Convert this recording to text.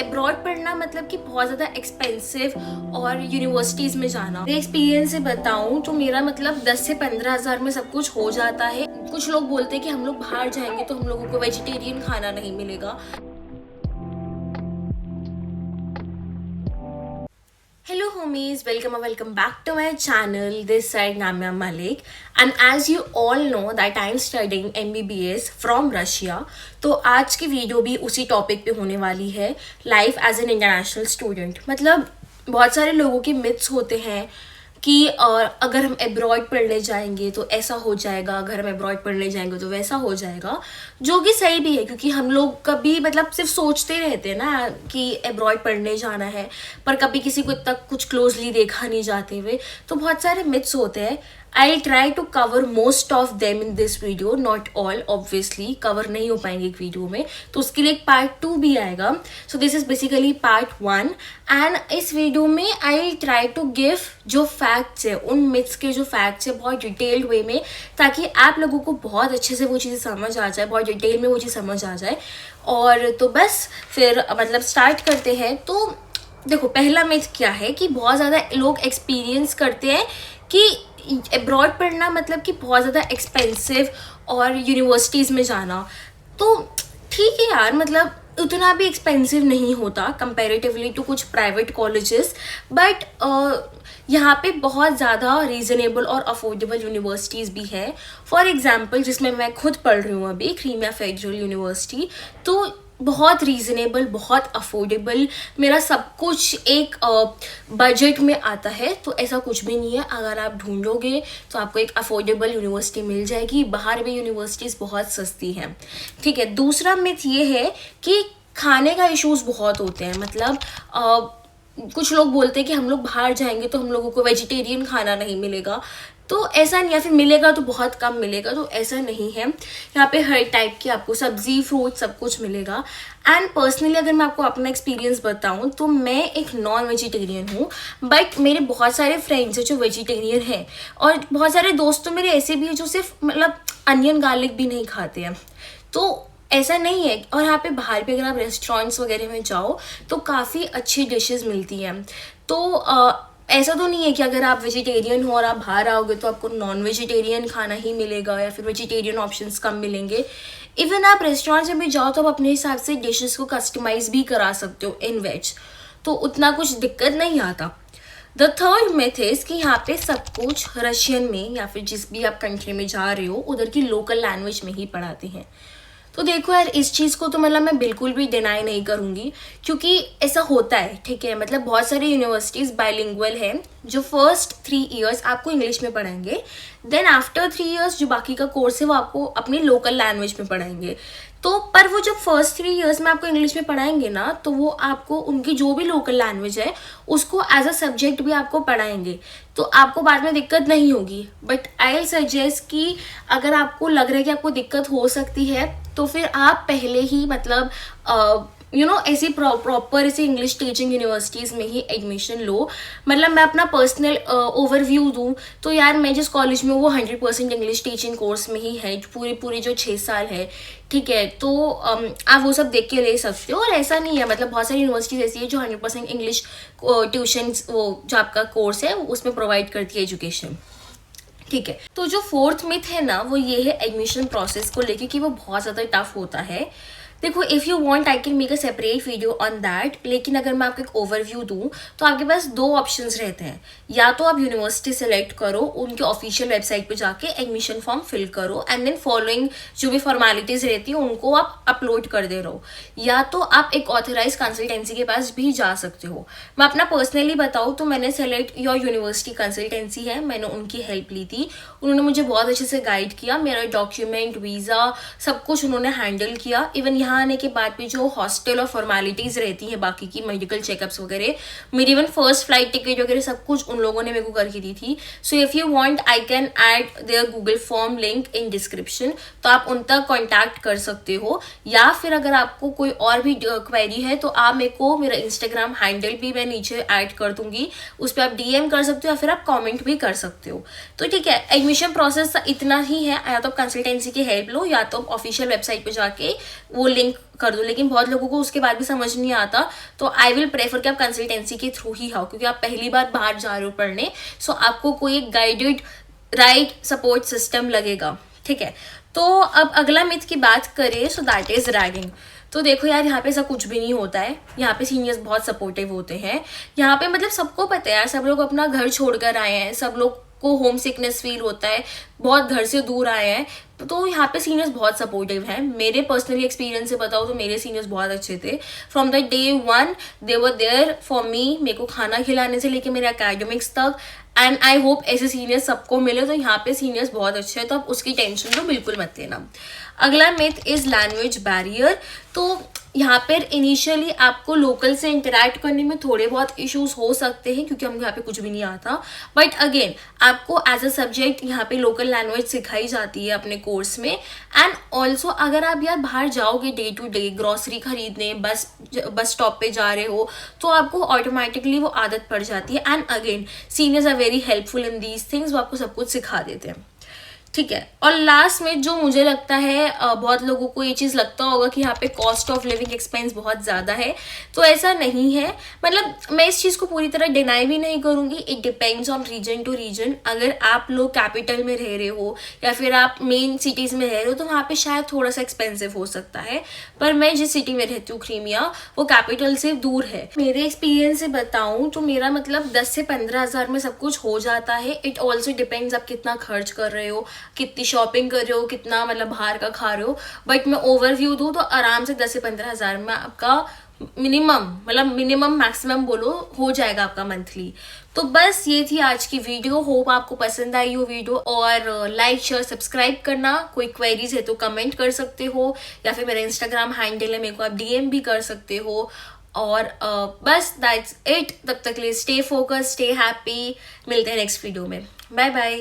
Abroad पढ़ना मतलब कि बहुत ज़्यादा एक्सपेंसिव और यूनिवर्सिटीज़ में जाना। मेरे एक्सपीरियंस से बताऊं तो मेरा मतलब 10 से 15 हज़ार में सब कुछ हो जाता है। कुछ लोग बोलते हैं कि हम लोग बाहर जाएंगे तो हम लोगों को वेजिटेरियन खाना नहीं मिलेगा। Hello homies, welcome back to my channel. This side Namya Malik, and as you all know that I am studying MBBS from Russia. तो आज की वीडियो भी उसी टॉपिक पे होने वाली है, life as an international student. मतलब बहुत सारे लोगों के मिथ्स होते हैं कि अगर हम अब्रॉड पढ़ने जाएंगे तो ऐसा हो जाएगा, अगर हम अब्रॉड पढ़ने जाएंगे तो वैसा हो जाएगा, जो कि सही भी है क्योंकि हम लोग कभी मतलब सिर्फ सोचते रहते हैं ना कि अब्रॉड पढ़ने जाना है, पर कभी किसी को तक कुछ क्लोजली देखा नहीं जाते हुए। तो बहुत सारे मिथ्स होते हैं। I try to cover most of them in this video, not all, obviously cover नहीं हो पाएंगे एक वीडियो में, तो उसके लिए एक पार्ट 2 भी आएगा। So this is basically part 1 and इस वीडियो में आई ट्राई टू गिव जो फैक्ट्स है, उन मिथ्स के जो फैक्ट्स है बहुत डिटेल्ड वे में, ताकि आप लोगों को बहुत अच्छे से वो चीज़ें समझ आ जाए, बहुत डिटेल में वो चीज़ समझ आ जाए। और तो बस फिर मतलब स्टार्ट करते हैं। तो देखो, पहला मिथ क्या है कि बहुत ज़्यादा लोग एक्सपीरियंस करते हैं कि अब्रॉड पढ़ना मतलब कि बहुत ज़्यादा एक्सपेंसिव और यूनिवर्सिटीज़ में जाना। तो ठीक है यार, मतलब उतना भी एक्सपेंसिव नहीं होता कंपैरेटिवली टू कुछ प्राइवेट कॉलेजेस, बट यहाँ पे बहुत ज़्यादा रीज़नेबल और अफोर्डेबल यूनिवर्सिटीज़ भी है। फॉर एग्जांपल, जिसमें मैं खुद पढ़ रही हूँ अभी, क्रीमिया फेडरल यूनिवर्सिटी, तो बहुत रीज़नेबल, बहुत अफोर्डेबल, मेरा सब कुछ एक बजट में आता है। तो ऐसा कुछ भी नहीं है, अगर आप ढूंढोगे तो आपको एक अफोर्डेबल यूनिवर्सिटी मिल जाएगी। बाहर भी यूनिवर्सिटीज़ बहुत सस्ती हैं, ठीक है। दूसरा मिथ ये है कि खाने का इश्यूज़ बहुत होते हैं। मतलब कुछ लोग बोलते हैं कि हम लोग बाहर जाएंगे तो हम लोगों को वेजिटेरियन खाना नहीं मिलेगा, तो ऐसा नहीं, या फिर मिलेगा तो बहुत कम मिलेगा, तो ऐसा नहीं है। यहाँ पे हर टाइप की आपको सब्जी, फ्रूट सब कुछ मिलेगा। एंड पर्सनली अगर मैं आपको अपना एक्सपीरियंस बताऊँ तो मैं एक नॉन वेजिटेरियन हूँ, बट मेरे बहुत सारे फ्रेंड्स हैं जो वेजिटेरियन हैं, और बहुत सारे दोस्त तो मेरे ऐसे भी हैं जो सिर्फ मतलब अनियन गार्लिक भी नहीं खाते हैं। तो ऐसा नहीं है। और यहाँ पे बाहर भी अगर आप रेस्टोरेंट्स वगैरह में जाओ तो काफ़ी अच्छी डिशेस मिलती हैं। तो ऐसा तो नहीं है कि अगर आप वेजिटेरियन हो और आप बाहर आओगे तो आपको नॉन वेजिटेरियन खाना ही मिलेगा या फिर वेजिटेरियन ऑप्शंस कम मिलेंगे। इवन आप रेस्टोरेंट्स में भी जाओ तो आप अपने हिसाब से डिशेस को कस्टमाइज भी करा सकते हो इन वेज, तो उतना कुछ दिक्कत नहीं आता। द थर्ड मिथ इज कि यहाँ पे सब कुछ रशियन में या फिर जिस भी आप कंट्री में जा रहे हो उधर की लोकल लैंग्वेज में ही पढ़ाते हैं। तो देखो यार, इस चीज़ को तो मतलब मैं बिल्कुल भी डिनाई नहीं करूँगी, क्योंकि ऐसा होता है, ठीक है। मतलब बहुत सारी यूनिवर्सिटीज़ बाइलिंगुअल हैं जो फर्स्ट 3 इयर्स आपको इंग्लिश में पढ़ाएंगे, देन आफ्टर 3 इयर्स जो बाकी का कोर्स है वो आपको अपनी लोकल लैंग्वेज में पढ़ाएंगे। तो पर वो जब फर्स्ट 3 इयर्स में आपको इंग्लिश में पढ़ाएंगे ना, तो वो आपको उनकी जो भी लोकल लैंग्वेज है उसको एज अ सब्जेक्ट भी आपको पढ़ाएंगे, तो आपको बाद में दिक्कत नहीं होगी। बट आई सजेस्ट कि अगर आपको लग रहा है कि आपको दिक्कत हो सकती है तो फिर आप पहले ही मतलब ऐसी प्रॉपर ऐसी इंग्लिश टीचिंग यूनिवर्सिटीज़ में ही एडमिशन लो। मतलब मैं अपना पर्सनल ओवरव्यू दूँ तो यार, मैं जिस कॉलेज में, वो 100% इंग्लिश टीचिंग कोर्स में ही है, पूरी जो 6 साल है, ठीक है। तो आप वो सब देख के ले सकते हो। और ऐसा नहीं है, मतलब बहुत सारी यूनिवर्सिटीज़ ऐसी है जो 100% इंग्लिश ट्यूशन, वो जो आपका कोर्स है उसमें प्रोवाइड करती है एजुकेशन, ठीक है। तो जो फोर्थ मिथ है ना, वो ये है एडमिशन प्रोसेस को लेके कि वो बहुत ज़्यादा टफ होता है। देखो, if you want I can make a separate video on that, लेकिन अगर मैं आपको एक ओवरव्यू दूं तो आपके पास 2 ऑप्शंस रहते हैं। या तो आप यूनिवर्सिटी सेलेक्ट करो, उनके ऑफिशियल वेबसाइट पे जाके एडमिशन फॉर्म फिल करो, एंड देन फॉलोइंग जो भी फॉर्मेलिटीज़ रहती है उनको आप अपलोड कर दे रहो। या तो आप एक ऑथराइज कंसल्टेंसी के पास भी जा सकते हो। मैं अपना पर्सनली बताऊँ तो मैंने सेलेक्ट योर यूनिवर्सिटी कंसल्टेंसी है, मैंने उनकी हेल्प ली थी। उन्होंने मुझे बहुत अच्छे से गाइड किया, मेरा डॉक्यूमेंट, वीज़ा सब कुछ उन्होंने हैंडल किया। इवन यहाँ आने के बाद भी जो हॉस्टल और फॉर्मेलिटीज़ रहती हैं बाकी की, मेडिकल चेकअप्स वगैरह, मेरी इवन फर्स्ट फ्लाइट टिकट वगैरह सब कुछ उन लोगों ने मेरे को करके दी थी। So if you want I can add their Google form link in description, तो आप उन तक कॉन्टैक्ट कर सकते हो। या फिर अगर आपको कोई और भी क्वेरी है तो आप मेरे को, मेरा इंस्टाग्राम हैंडल भी मैं नीचे ऐड कर दूंगी, उस पर आप DM कर सकते हो या फिर आप कॉमेंट भी कर सकते हो। तो ठीक है, एडमिशन प्रोसेस इतना ही है। या तो आप कंसल्टेंसी की हेल्प लो, या तो ऑफिशियल वेबसाइट पर जाके वो लिंक कर दो, लेकिन बहुत लोगों को उसके बाद भी समझ नहीं आता, तो आई विल प्रेफर कि आप कंसल्टेंसी के थ्रू ही आओ, क्योंकि आप पहली बार बाहर जा रहे हो पढ़ने, सो आपको कोई एक गाइडेड राइट सपोर्ट सिस्टम लगेगा, ठीक है। तो अब अगला मिथ की बात करें, सो दैट इज रैगिंग। तो देखो यार, यहाँ पे ऐसा कुछ भी नहीं होता है, यहाँ पे सीनियर्स बहुत सपोर्टिव होते हैं। यहाँ पे मतलब सबको पता है यार, सब लोग अपना घर छोड़कर आए हैं, सब लोग को होम सिकनेस फील होता है, बहुत घर से दूर आए हैं, तो यहाँ पे सीनियर्स बहुत सपोर्टिव हैं। मेरे पर्सनली एक्सपीरियंस से बताओ तो मेरे सीनियर्स बहुत अच्छे थे। From the day one they were there for me, मेरे को खाना खिलाने से लेके मेरे एकेडमिक्स तक, एंड आई होप ऐसे सीनियर्स सबको मिले। तो यहाँ पे सीनियर्स बहुत अच्छे हैं, तो आप उसकी टेंशन तो बिल्कुल मत लेना। अगला मिथ इज लैंग्वेज बैरियर। तो यहाँ पर इनिशियली आपको लोकल से इंटरेक्ट करने में थोड़े बहुत इश्यूज हो सकते हैं, क्योंकि हमको यहाँ पे कुछ भी नहीं आता, बट अगेन आपको एज अ सब्जेक्ट यहाँ पे लोकल लैंग्वेज सिखाई जाती है अपने कोर्स में। एंड ऑल्सो अगर आप यार बाहर जाओगे डे टू डे ग्रॉसरी खरीदने, बस स्टॉप पे जा रहे हो, तो आपको ऑटोमेटिकली वो आदत पड़ जाती है। And again seniors are very helpful in these things, वो आपको सब कुछ सिखा देते हैं, ठीक है। और लास्ट में जो मुझे लगता है, बहुत लोगों को ये चीज़ लगता होगा कि यहाँ पे कॉस्ट ऑफ लिविंग एक्सपेंस बहुत ज़्यादा है, तो ऐसा नहीं है। मतलब मैं इस चीज़ को पूरी तरह डिनाई भी नहीं करूँगी, it depends on reason to reason. अगर आप लोग कैपिटल में रह रहे हो या फिर आप मेन सिटीज़ में रह रहे हो, तो वहाँ पे शायद थोड़ा सा एक्सपेंसिव हो सकता है, पर मैं जिस सिटी में रहती हूँ क्रीमिया, वो कैपिटल से दूर है। मेरे एक्सपीरियंस से बताऊँ तो मेरा मतलब 10 से 15 हज़ार में सब कुछ हो जाता है। इट ऑल्सो डिपेंड्स आप कितना खर्च कर रहे हो, कितनी शॉपिंग कर रहे हो, कितना मतलब बाहर का खा रहे हो। बट मैं ओवरव्यू दूँ तो आराम से 10 से 15 हज़ार में आपका मिनिमम मैक्सिमम बोलो हो जाएगा आपका मंथली। तो बस ये थी आज की वीडियो, होप आपको पसंद आई हो वीडियो। और लाइक शेयर सब्सक्राइब करना, कोई क्वेरीज है तो कमेंट कर सकते हो, या फिर मेरा इंस्टाग्राम हैंडल है, मेरे को आप DM भी कर सकते हो। और बस दैट्स इट। तब तक के लिए स्टे फोकस, स्टे हैप्पी। मिलते हैं नेक्स्ट वीडियो में। Bye bye.